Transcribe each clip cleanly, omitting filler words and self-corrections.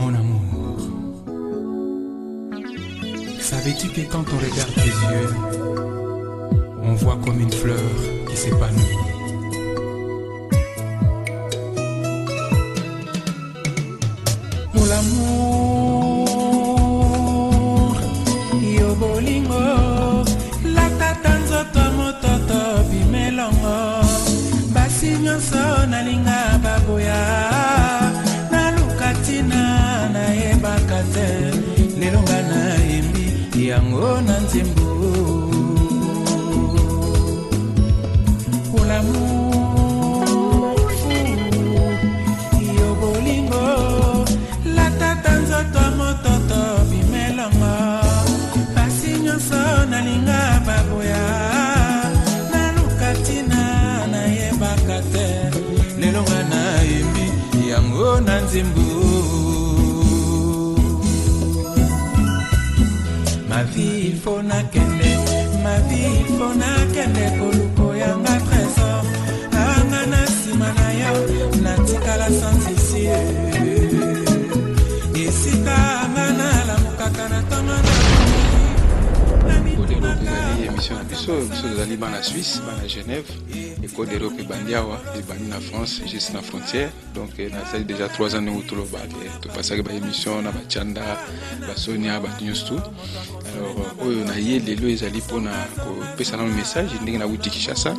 Mon amour, savais-tu que quand on regarde tes yeux, on voit comme une fleur qui s'épanouit? Mon amour, yo bolingo, la tata nzoto mototo bimelongo, basi nyonso nalinga baboya, nalukatina nayebaka te, lelonga nayembi yango na nzembo. Mon amour, yo bolingo, la tata nzoto mototo bimelongo, basi nyonso nalinga baboya, nalukatina nayebaka te, lelonga nayembi yango na nzembo. Ma vie il faut nakende, ma vie il faut nakende koluko yanga trésor, anga na sima na yo natikala sans ici. Esika anga na la mukaka na tama na émission na biso ezali bana Suisse, bana Genève, École d'Europe ebandiawa ebandi na France, juste na frontière. Donc nasali déjà 3 ans où toloba topasaki baémission na bachanda basonia banyusu tout. Alors oyo na ye lelo ezali mpona kopesana message ndenge na wuti Kinshasa.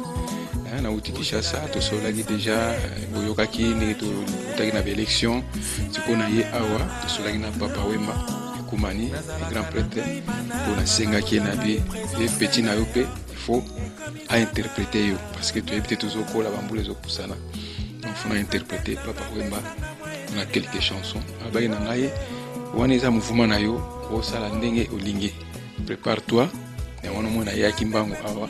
Na wuti Kinshasa tosolaki déjà boyokaki ndenge totaki na baélection sikoyo na ye awa tosolaki na Papa Wemba Kumani, grand prêtre, pour la sengaki na bi petit na yo pe il faut à interpréter yo parce que tu es peut-être toujours ko la bambou les opusana. Donc faut interpréter Papa Wemba on a quelques chansons. Abai na ngai wana eza mouvement na yo o sala ndenge olingi. Prépare-toi. Et on a na yaki mbango awa.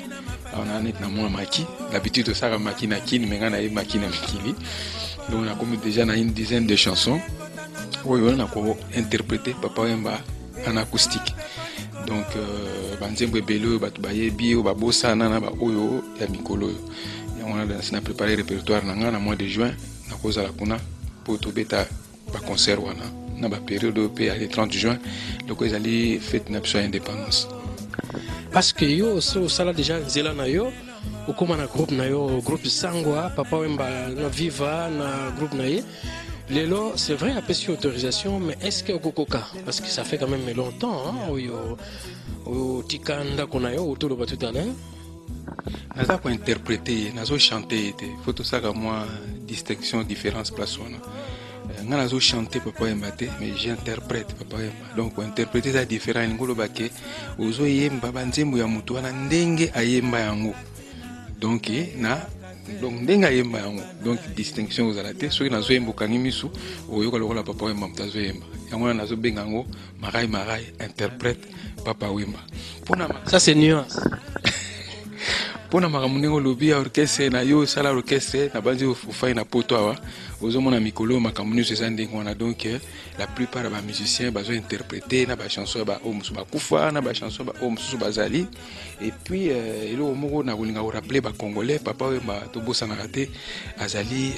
On a net na moi maki. L'habitude de ça maki na kini menga na maki na mikili. Donc on a comme déjà na une dizaine de chansons. Oui, on a interprété Papa Wemba en acoustique. Donc, banzembe belo, batubaye bio, babosa nana ba oyo ya mikolo. On a préparé le répertoire nanga na mois de juin, na cause la kuna pour to beta ba concert wana. Na ba période au le 30 juin, donc ils allaient fête nationale indépendance. Parce que yo so sala déjà zela na yo, ou comme na groupe na yo, groupe Sangwa, Papa Wemba na Viva na groupe na ye. Lelo, c'est vrai, après cette autorisation, mais est-ce que Gokoka, parce que ça fait quand même longtemps, hein, au Tikanda qu'on a eu autour de tout à l'heure. Naza pour interpréter, nazo chanter, faut tout ça comme moi distinction, différence, place on. Nazo chanter Papa Wemba, mais j'interprète Papa Wemba. Donc pour interpréter ça différent, ngolo bake, ozo yemba banzembo ya mutu wana ndenge ayemba yango. Donc donc ndenga yemba yango, donc distinction aux alaté ceux qui nazo yembo kangimisu oyoka lokola Papa Wemba mtazo yemba yango nazo benga ngo marai interprète Papa Wemba pona ça c'est nuance pona makamunengo lobi orchestre na yo sala orchestre na banzi ofai na poto awa ozomona mikolo makamunu c'est ça ndenge wana. Donc la plupart des musiciens bazo interpréter na ba chanson ba omusu bakufa na ba chanson ba omusu bazali. Et puis elo moko na kolinga rappeler ba congolais Papa Wemba to bossa na raté azali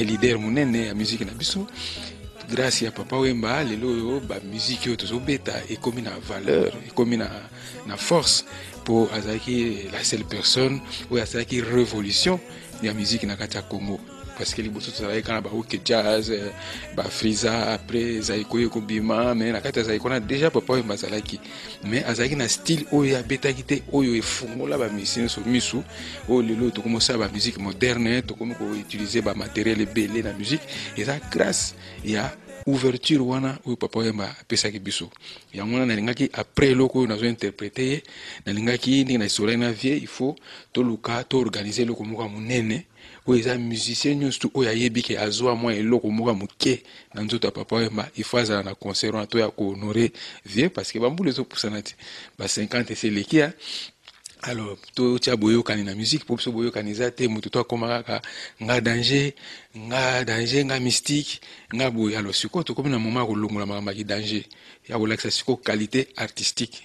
leader munene ya musique na biso. Grâce à Papa Wemba lelo ba musique yo tozo beta et comme na valeur et comme na force pour azaki la seule personne ou azaki révolution de la musique na kati ya Congo. Parce que les bosses travaillent quand ba ok jazz ba friza après zaiko yeko bima mais na kati zaiko na déjà Papa Wemba zalaki mais azaki na style oyo ya beta kité oyo efungola ba musiciens so misu o lelo to commencer ba musique moderne to comme ko utiliser ba matériel belé na musique et ça grâce ya ouverture wana oyo Papa Wemba pesaki biso yango na lingaki après loko nazo interpréter na lingaki ndenge na historia na vie il faut to luka to organiser loko moko munene oyo eza musicien nyonso oyo ayebi ke azwa mwa eloko moko moke na nzoto ya Papa Wemba il faut azala na concert wana to ya ko honorer vie parce que bambula ezopusana ti ba 50 eseleki ya. Alors to tia boyokani na musique pour so boyokani za te mutu to akomaka nga danger nga mystique nga boy. Alors siko to comme na moment ko longola makamba ki danger ya ko laksa siko qualité artistique.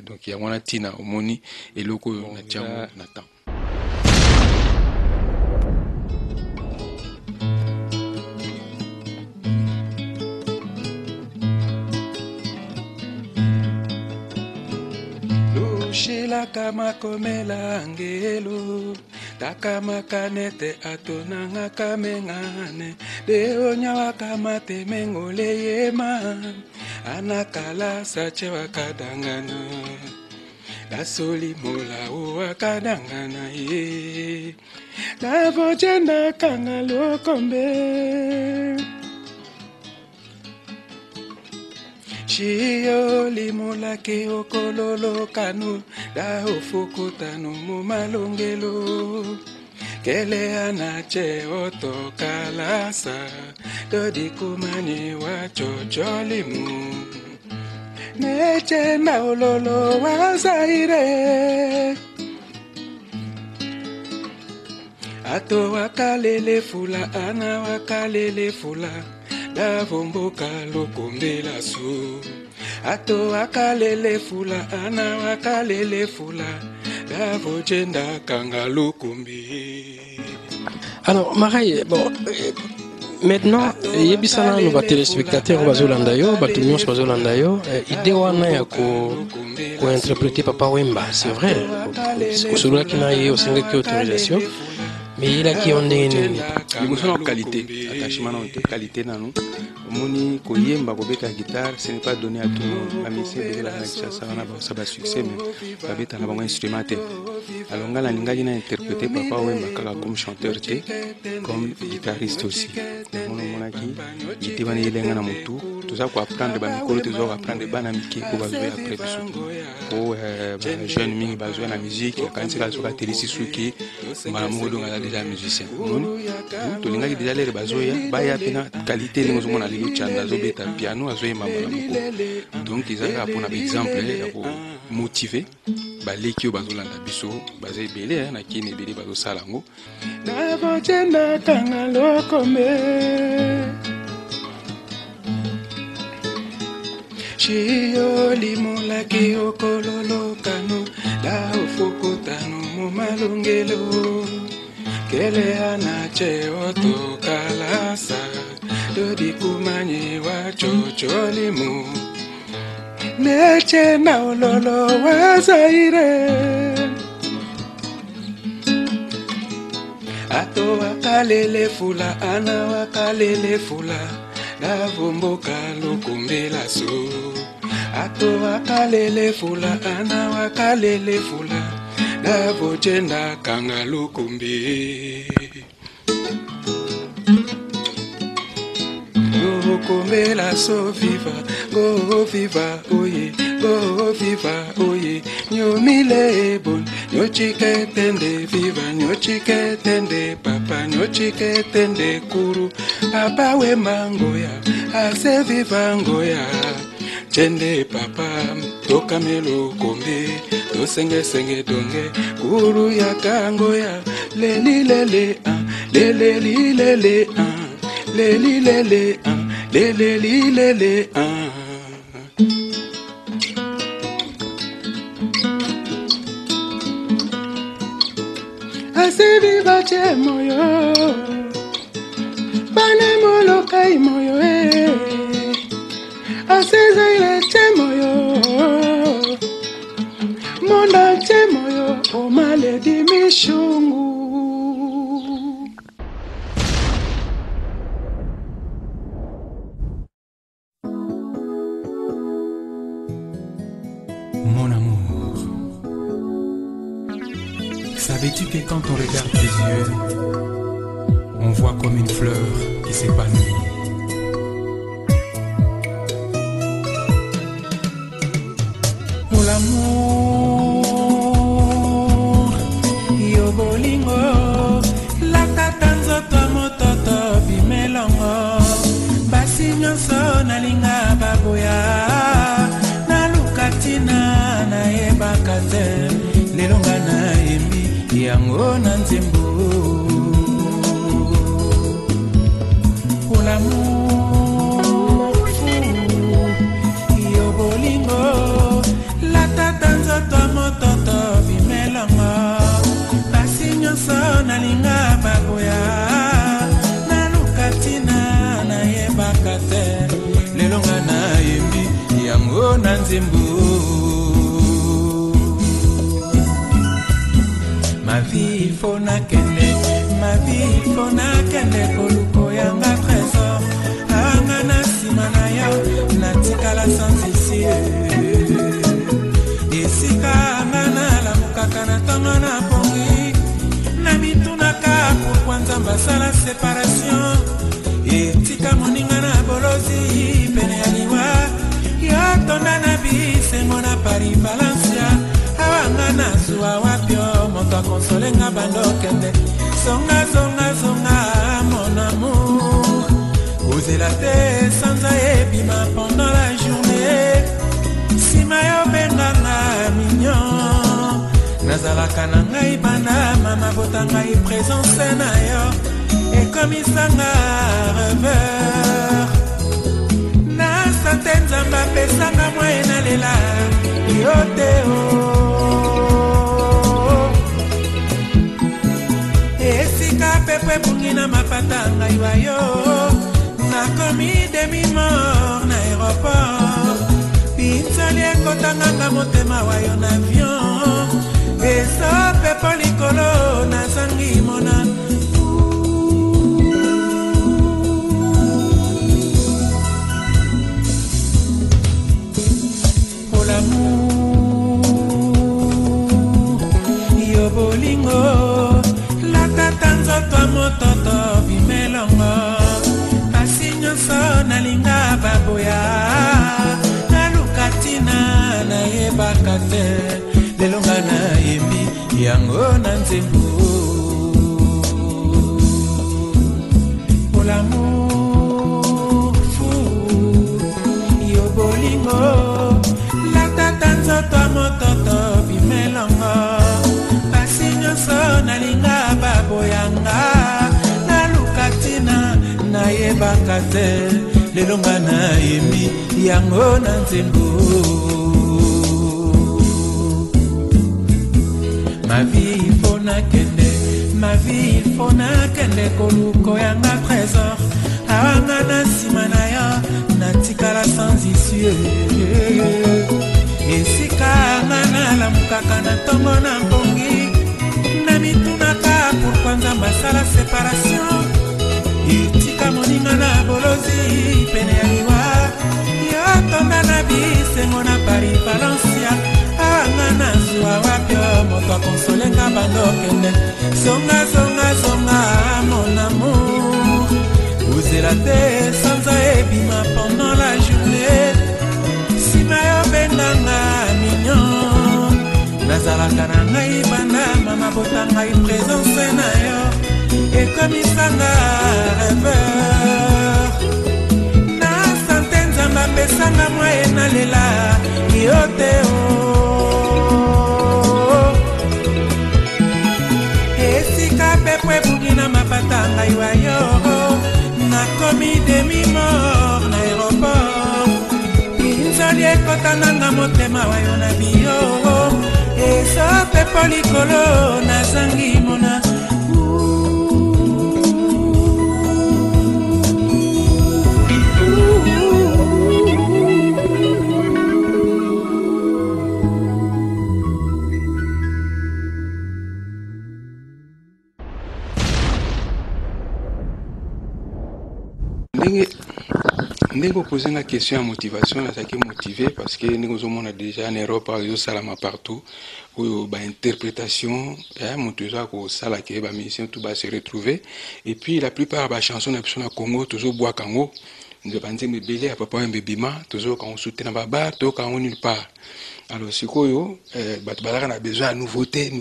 Donc ya wana tina omoni eloko na tiango na temps. kamakomela ngelo takamakanete atonanga kamengane deonya wakamate mengole yema anakala sache wakadangana dasoli mola wakadangana ye davojenda kangalo kombe Shio limola ke okololo kanu da ofukutanu mumalongelo kele anache oto kalasa dodi kumani wa chojolimu neche na ololo wa zaire ato wakalele fula ana wakalele fula davomboka lokombela su ato akalele fula ana wakalele fula davojenda kanga lokombe. Alors Marai, bon maintenant yebisana no ba téléspectateurs bazolandayo batunyos bazolandayo idée wana ya ko interpréter Papa Wemba, c'est vrai kusura kina ye osenga ki autorisation mais il a qui on est l'émotion en qualité attachement en qualité nanu moni koyemba kobeta guitare ce n'est pas donné à tout le monde amisi de la nature ça va succès mais babeta na bango instrumental alors ngala ningali na interpréter Papa Wemba kaka comme chanteur té comme guitariste aussi mona ki ité bana yelenga na mutu tout ça pour apprendre ba mikolo tout ça apprendre bana miki ko ba jouer après biso ko jeune mingi ba jouer na musique quand c'est la soka telisi suki malamu do ngala déjà musicien to lingaki déjà les bazoya ba ya pena qualité ni mozo mona lelo chanda zo beta piano azoye mamona moko donc ils ont pour un exemple pour motiver ba leki bazolanda biso bazé belé na kini belé bazo salango na vojenda kanga lokombe Shio limola ki okololo kanu da ofukutanu mumalongelo kele anache oto kalasa dodi kumani wa chojolimu neche na ololo wa zaire ato wakalele fula ana wakalele fula davomboka lokombela so ato wakalele fula ana wakalele fula davojenda kanga lokombe lokombela so viva oye go viva oye nyomile bon nyochiketende viva nyochiketende papa nyochiketende kuru Papa Wemba ngoya ase viva ngoya chende papa toka melo kombe to senge donge kuru ya kangoya leli lele leli lele leli lele leli lele ase viva che moyo bane molo kai moyo aseza ile che moyo monda che moyo o male di mishungu Mon amour, savais-tu que quand on regarde tes yeux, on voit comme une fleur qui s'épanouit. Pour l'amour, yo bolingo, la katanzo to mototo bimelongo, basi nyonso nalinga baboya, na lukatina na yebaka te, lelonga na yembi yango na nzembo. L'amour fou, yo bolingo, la tatanzo to mototo bimelongo, basi nyonso nalinga baboya, na lukatina na yebaka te, lelonga na yembi yango na nzembo. ma vie faut nakende, ma vie faut nakende koluko yanga trésor anga na sima na yo natikala sans ici esika anga nalamukaka na ntongo na pongi na mitunaka pourkui nzambe asala séparation etika moninga na bolozi pene ya liwa yo tonda na bisengo na Paris Valencia awanga na zuwa wapio moto akonsolenga bandokende zonga zonga zonga mon amour ozela te sanza ebima pendant la journée sima yo benganga mignon nazalaka na ngai banda mama bota ngai présence na yo ekomisanga reveur na sante nzambe apesanga mwaye nalela yo te esika pepo ebungi na mapata ngai bayo nakomi demi-mort na aéroport pinzoli ekotanganga motema wayo na avion eso pepo likolo nazangi mona l'amour yo bolingo latata nzoto mototo bimelongo pasi nyonso nalinga baboya naluka ntina nayebaka te lelo nga nayembi yango na nzembo l'amour fou yo bolingo nzoto mototo bimelongo pasi nyonso nalinga baboyanga naluka ntina nayebaka te lelo nga nayembi yango na nzembo ma vie faut nakende ma vie faut nakende koluko yanga trésor awanga na nsima na yo natikala sans issue esika anga nalamukaka na ntongo na mpongi na mitunaka pourkui nzambe asala séparation etika moninga na bolozi pene ya liwa yo tonda na bisengo na Paris Valencia anga na zuwa wapio moto akonsolenga bandokende zonga zonga zonga mon amour ozela te sanza ebima pendant la journée sima yo bendanga mignon nazalaka na ngai banda mama bota ngai présence na yo ekomisanga reveur na sante nzambe apesanga mwaye nalela yo te esika pepo ebungi na mapata ngai wayo nakomi demi-mort na aéroport pinzoli ekotanganga motema wayo na biyo eso pepo likolo nazangi mona ndenge opose nga question ya motivation nazalaki motivé parce que ndenge ozomona déjà en Europe ezosalama partout oyo bainterprétation moto eza kosala ke bamusicien tout base retrouver et puis la plupart ya bachanson na biso na Congo tozobwaka yango banzembo ebele ya papa wembe bima tozoyoka yango sute na babar toyoka yango nulle part alors sikoyo bato bazalaka na besoin ya nouveauté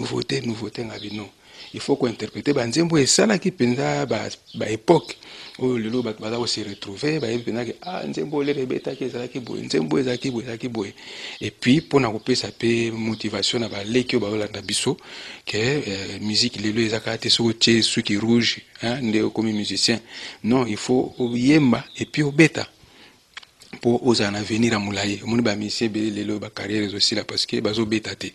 nga bino il faut kointerpréter banzembo esalaki mpenza baépoque oyo lelo bato baza kose retrouver bayebi mpenza ke nzembo olere ebetaki ezalaki boye nzembo ezalaki boye et puis mpona kopesa mpe motivation na baleki oyo baolanda biso ke musique lelo ezaka te soki otie suki rouge nde okomi musicien non il faut oyemba et puis obeta mpo ozala na avenir ya molai omoni bamusicien ebele lelo bacarrière ezosila parce que bazobeta te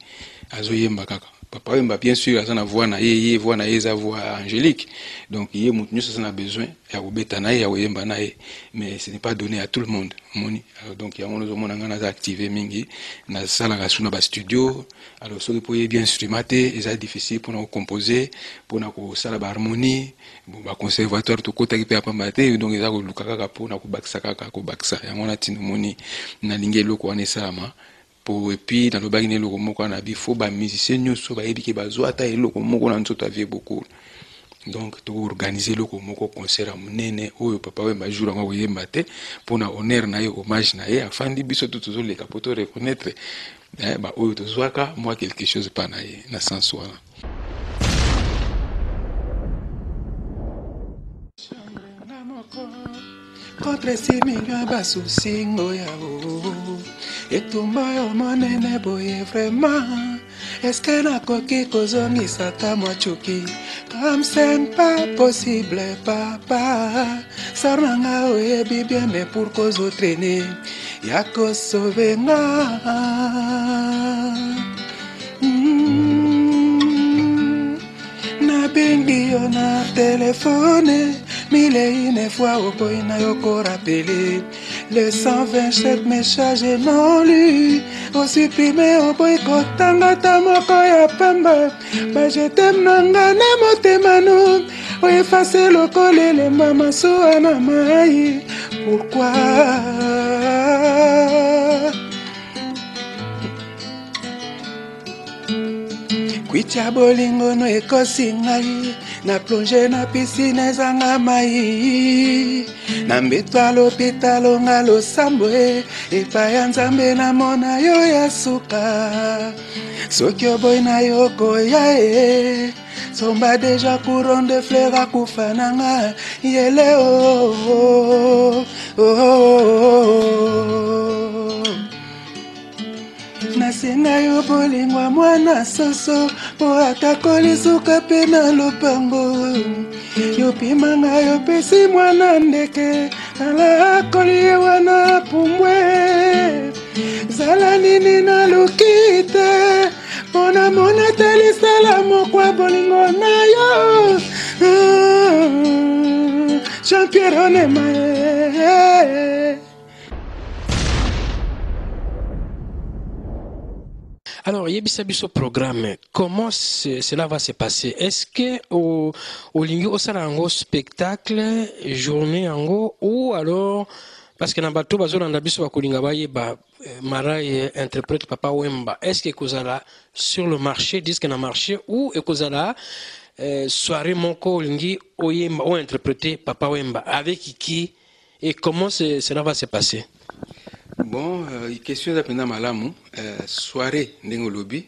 azoyemba kaka Papa Wemba, bien sûr, ça na voix na ye voix na ye, voix angélique. Donc, il y a beaucoup ça a besoin, il y a Obeta na ye, il y a Wemba na ye, mais ce n'est pas donné à tout le monde. Alors, donc, il y a un monde qui a activé mingi, na salle à suna ba studio. Alors, ceux qui peuvent bien instrumenter, c'est difficile pour nous composer, pour nous salle ba harmonie, bon, ba conservatoire tout côté qui peut apambater, donc ils ont le kaka pour nous baksa kaka ko baksa. Il y a mon atinu moni na lingé loko ane sama. Et puis dans le bagné loko moko na bi faut ba musicien nyonso ba yebi ke bazo ata eloko moko na nzoto avie beaucoup. Donc to organiser loko moko concert munene oyo Papa Wemba jour ngo yemba te pona honneur na ye hommage na ye afandi biso tuzo le kapoto reconnaître ba oyo to zwaka moi quelque chose pa na ye na sens wana. Contre siminga basu singo ya et tout moyo monene boye vraiment. Est-ce que na koki kozongi sata mwachuki? Comme c'est pas possible papa. Sarnanga oyebi bien mais pour kozo traîner. Yako sovenga. Na bengi yo na téléphone. Mille et une fois au boy na yoko rappelé. Les 127 messages non lus. Au supprimé au boy kotanga tamoko ya pamba. Ba je t'aime nanga na motema no. O effacer le collet les mamas soa na mai. Pourquoi? Kwicha bolingo no ekosi ngai. Na plongé na piscine ezanga mai. Na mbetwa l'hôpital nga losambo epai ya Nzambe na mona yo ya suka. Soki oboyi na yo koya somba déjà couronne de fleurs akufa nanga yele oh. Nasenga yo bolingwa mwana soso po atakoli suka pe na lopango. Yo pimanga yo pesi mwana ndeke ala koli wana pumbwe. Zala nini na lukite pona mona tali salamo kwa bolingo na yo. Jean-Pierre Onemae. Alors, Yebisabiso programme, comment cela va se passer? Est-ce que au Lingo Osarango spectacle, journée ango, ou alors, parce que dans bateau bazo dans biso bakolinga ba yeba Maraye interprète Papa Wemba, est-ce que kozala sur le marché, disque na marché, ou kozala soirée moko lingi oyemba ou interpréter Papa Wemba avec qui et comment cela va se passer? Bon, question d'apprendre malamu, soirée ndenge lobi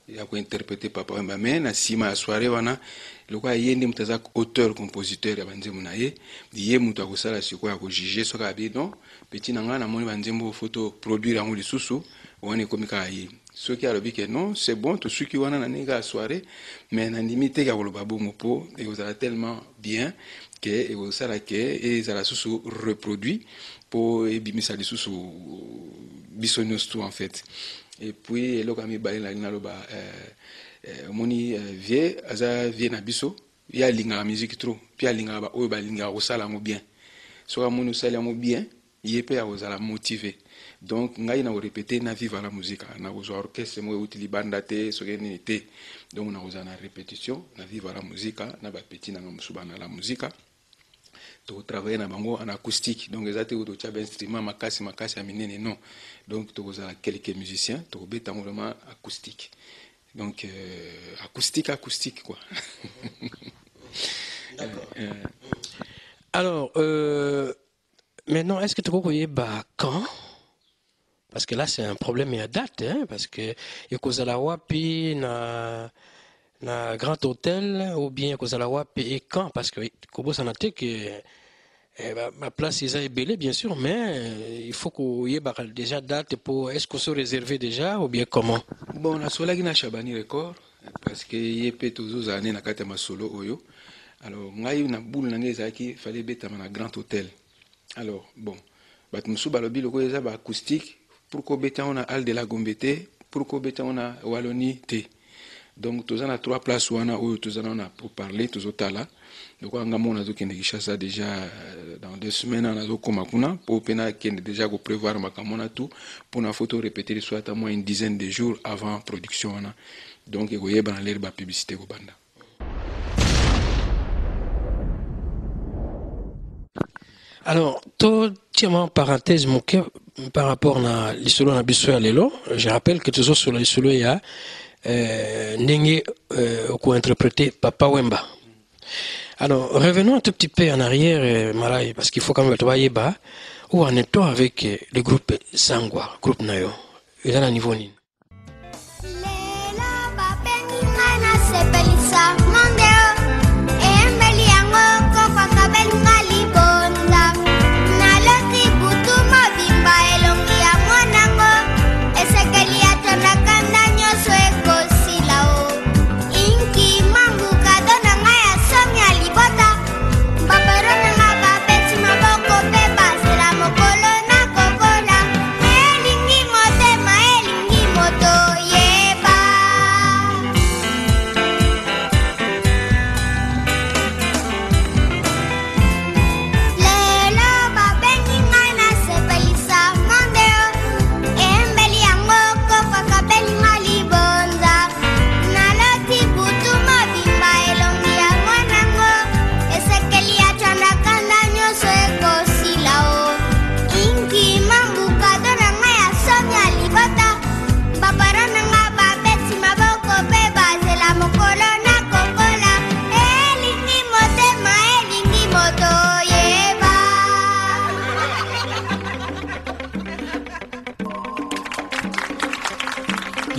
ya ko interpréter Papa Wemba mais na sima soirée wana lokwa yende mutaza auteur compositeur ya banzemu na ye diye mutu akosala siko ya ko juger soka bi non petit nanga na moni banzemu photo produire en lisusu wana komika yi soki alobi que non c'est bon tout ce qui wana na nega soirée mais na limite ya koloba bongo po et vous allez tellement bien que et vous sala que et ça la susu reproduit pour ebimisa lisusu bisonyos tout en fait. Et puis le kami ba la naloba moni vie aza vie na biso ya linga la musique trop puis linga ba o ba linga ko sala mo bien so ka moni sala mo bien yepe ya ozala motivé. Donc ngai na répéter na vivre la musique na ko orchestre mo utili banda te so geni te donc na ozana répétition na vivre la musique na ba petit na musuba na la musique to travailler na bango en acoustique donc ezate ou to tchaba instrument makasi ya minene non donc to kozala quelques musiciens to beta vraiment acoustique donc acoustique quoi. Alors maintenant est-ce que tu peux bah quand parce que là c'est un problème à date hein, parce que kozala wapi na Grand Hôtel ou bien kozala wapi et quand parce que kobo sanate que ma place est belée bien sûr mais il faut qu'il y ait déjà date pour est-ce qu'on se réserve déjà ou bien comment? Bon la sola gina Chabani record parce que yepé toujours année na kata masolo oyo alors ngai na boule na ngezaki fallait beta na Grand Hôtel alors bon bat musu balobi loko eza ba acoustique pour ko beta on a Al de la Gombete pour ko beta on a Wallonie T. Donc tous en a 3 places wana où tous en a pour parler tous otala. Donc on a mon azo qui ça déjà dans 2 semaines on azo koma kuna pour pena qui déjà go prévoir makamona tout pour na photo répéter soit à moins une dizaine de jours avant production wana. Donc il y a dans l'air ba publicité go banda. Alors, tout en parenthèse, par rapport à l'histoire de Bissau Lelo, je rappelle que toujours sur l'histoire, il y a Nengue qui interprété Papa Wemba. Alors, revenons un tout petit peu en arrière, Marai, parce qu'il faut quand même travailler bas, où en est-on avec le groupe Sangwa, groupe Nayo? Il est à un niveau ni.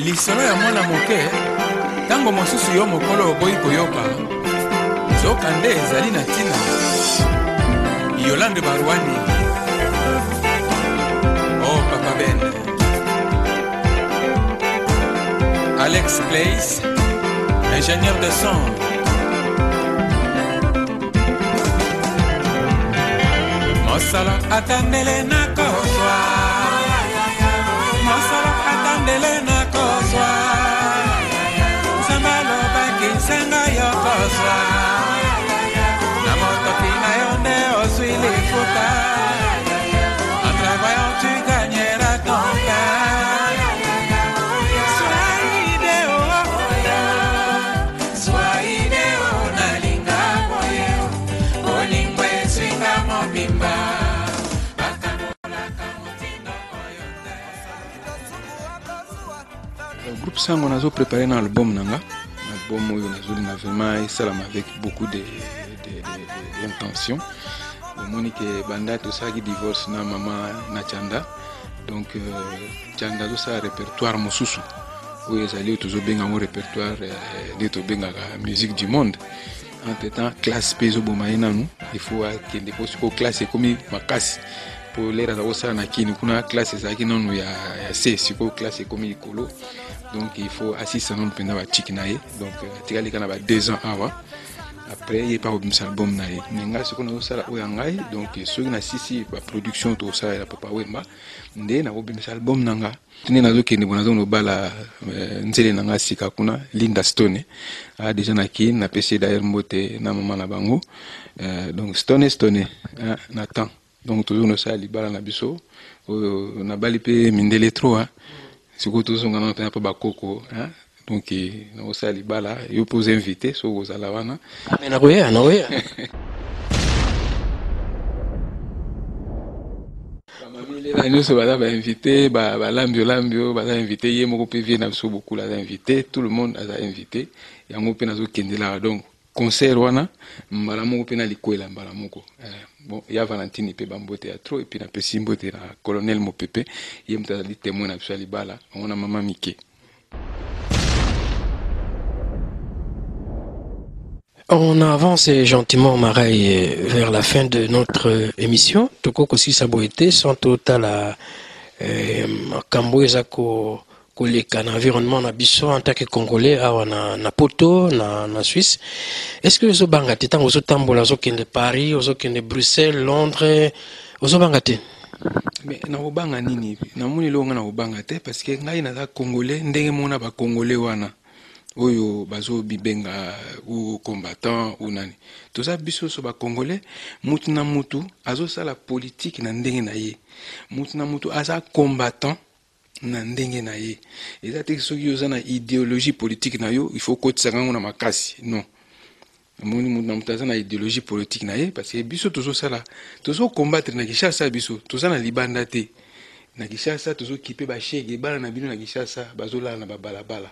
lisolo ya mwana moke tango mosusu yo mokolo oboyi koyoka zoka nde ezali na ntina Yolande Barwani oh Papa Ben Alex Place ingénieur de son Mosala atandele na kozwa Mosala atandele na kozwa Zambalo baki senga yo kozwa Na motoki na yonde oswili futa En travaillant tu gagneras ton pain Sois idéo Sois idéo nalinga boyeo Olingwe swinga mobimba Le groupe Sango on a préparé un album nanga album où on a vraiment salam avec beaucoup d'intention Monique Banda tout ça qui divorce na maman na Chanda donc Chanda tout ça répertoire mosusu où ils allaient toujours bien en répertoire de to benga musique du monde entre temps classe peso bomaina nous il faut qu'il dépose ko classe comme makasi pour les raza osala na kini kuna classe ezaki nanu ya C siko classe comme ikolo donc il faut assist non penda ba chikinaye donc tikali kana ba 2 ans avant après il pas obim album na ye ninga siko na osala oyangai donc soki na sisi ba production to osala ya Papa Wemba nde na obim album nanga tine na zoke ndibona zo no bala nzele nanga sika kuna Linda Stone a déjà na kin na PC d'ailleurs mbote na mama na bango donc Stone na temps donc toujours no sala libala na biso na bali pe mindele trop siko toujours ngana tena pa bakoko donc na sala libala yo pose invité so vous ala wana na roya nous sommes invités, lambio, invité, il y a beaucoup d'invités, tout le monde a invité, il y a un donc concert wana, mbalamuko pena likwela mbalamuko. Bon, il y a Valentine pe bambo théâtre et puis na pesimbo te na colonel Mopepe, il y a mtali témoin na bisali bala, on a maman Mike. On avance gentiment, Marai, vers la fin de notre émission. Toko aussi saboité, sans total à Kamboeza ko koleka na environnement na biso en tant que Congolais, na poto, na Suisse. Est-ce que vous avez bangate tant vous tambola zo kende Paris, vous kende Bruxelles, Londres, vous avez bangate? Mais na obanga nini? Na moni longa na obanga te parce que ngai na Congolais ndenge mona ba Congolais wana. oyo bazo bibenga ou combattant ou nani toza biso so ba congolais mutu na mutu azo sala politique na ndenge na ye mutu na mutu aza combattant na ndenge na ye eza te soki oza na idéologie politique na yo il faut kotisa kango na makasi non moni mutu na mutu aza na idéologie politique na ye parce que biso tozo sala tozo combattre na Kinshasa biso toza na libanda te na Kinshasa tozo kipe ba chege bana na bino na Kinshasa bazola na babalabala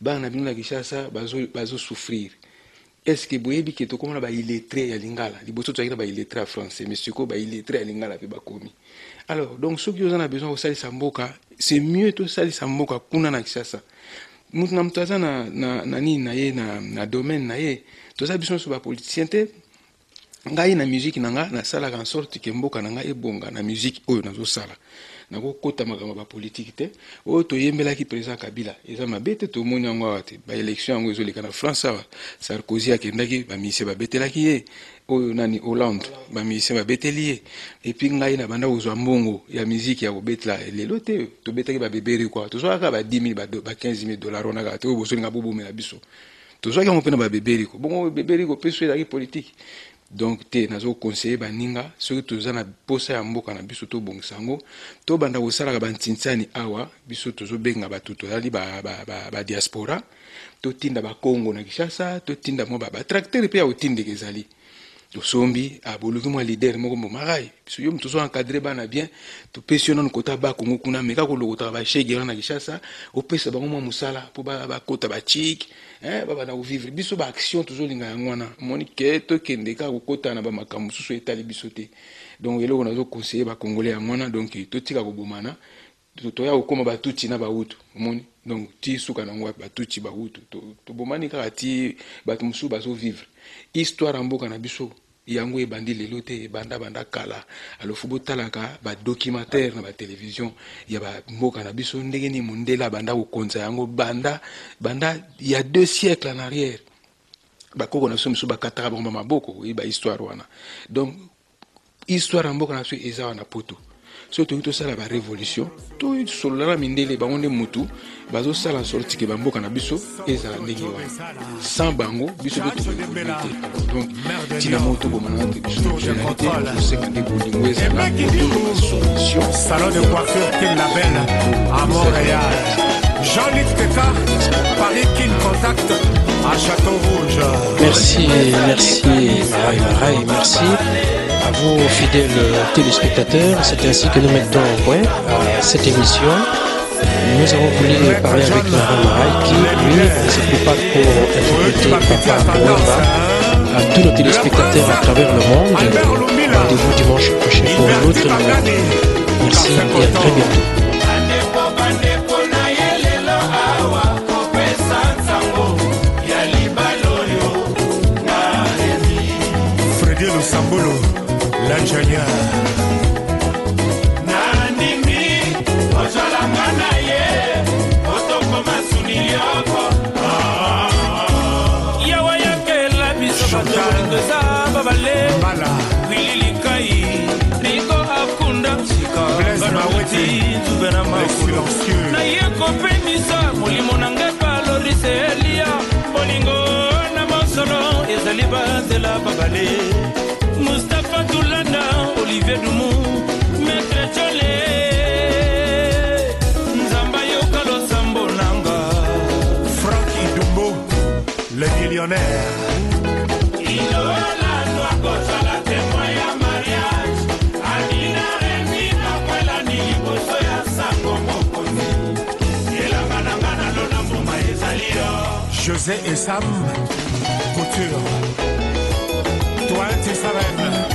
bana na bino na Kinshasa bazo souffrir. Est-ce que boyebi ke to komona ba illettré ya lingala liboso to ba illettré français mais siko ba illettré ya lingala pe ba komi. Alors donc ceux qui ont besoin de salisa mboka c'est mieux to salisa mboka kuna na Kinshasa. Mutu na mutu aza na nini na ye na domaine na ye to za biso so ba politicien te ngai na musique nanga na sala en sorte que mboka nanga ebonga na musique oyo nazo sala. Na ko kota makambo ba politique te o to yembelaki président Kabila eza mabete to moni yango wate ba élection yango ezoleka na France Sarkozy akendaki ba mise ba betelaki ye oyo nani Hollande ba mise ba beteli ye et puis ngai na banda ozwa mbongo ya musique ya obetla lelo te to betaki ba beberi quoi to zwa ka ba 10 000 ba 15 000 dollars on a te o boso nga bobo mela biso to zwa ka mo pena ba beberi ko bongo beberi ko peso ya politique. Donc te nazo conseiller baninga soki toza na posa ya mboka na biso to bongsango to banda kosala ba ntintsani awa biso tozo benga batuto ali ba diaspora to tinda ba Congo na Kinshasa to tinda mo ba tracteur pe ya otinde kezali to sombi aboluki mo leader moko mo marai biso yo mtozo encadrer bana bien to pensiona no kota ba Congo kuna meka ko lokota ba shege na Kinshasa o pesa bango mo musala po ba kota ba chik baba na vivre biso ba action toujours linga ngwana monike to kendeka ko kota na ba makambo susu etali biso te donc eloko nazo conseiller ba congolais ya ngwana donc to tika ko bomana to ya okoma ba tuti na ba utu moni donc ti suka na ngwa ba tuti ba utu to bomani ka ti ba musu ba zo vivre histoire mboka na biso yango ebandi lelo te banda kala alo fubo talaka ba documentaire na ba télévision ya ba mboka na biso ndenge ni mundela banda ko konza yango banda il y a 2 siècles en arrière ba koko na so ba kataka ba maboko ba histoire wana donc histoire mboka na so eza wana poto so to sala ba révolution to solo la mindele ba onde mutu bazo sala sorti ke ba mboka na biso eza ndenge wana sans bango biso to donc tina moto bo mana te biso généralité to sekande bolingo eza na solution salon de coiffure King Label à Montréal. Jean-Luc Teka, Paris King Contact à Château Rouge. Merci Marai, merci à vous fidèles téléspectateurs. C'est ainsi que nous mettons au point à cette émission. Nous avons voulu parler avec Marai qui, lui, ne se prépare pour interpréter Papa Wemba à tous nos téléspectateurs à travers le monde. Rendez-vous dimanche prochain pour un autre numéro. Merci et à très bientôt. Sambolo, l'ingénieur. Nanimi, ojalangana ye, otoko masunilioko. Yawa yake la biso bato za babale. Mala. Wilili kai, Rico akunda sika. Blaise Maweti, tubera makulu. Na yeko pemisa, molimo nange palorise elia. Bolingo na mosolo, ezaliba de la babale. Mustafa Toulanda, Olivier Dumou, Maître Tcholé, Nzamba Yokalo Sambo Nanga, Francky Dumbo, le millionnaire. Il aura la noix gauche à la témoin à mariage. Adina Remi, Nakwela Niliboso ya Sango Mokoni. Et la Manangana Lonambo Maezalio. José et Sam, couture. Toi, tu savais.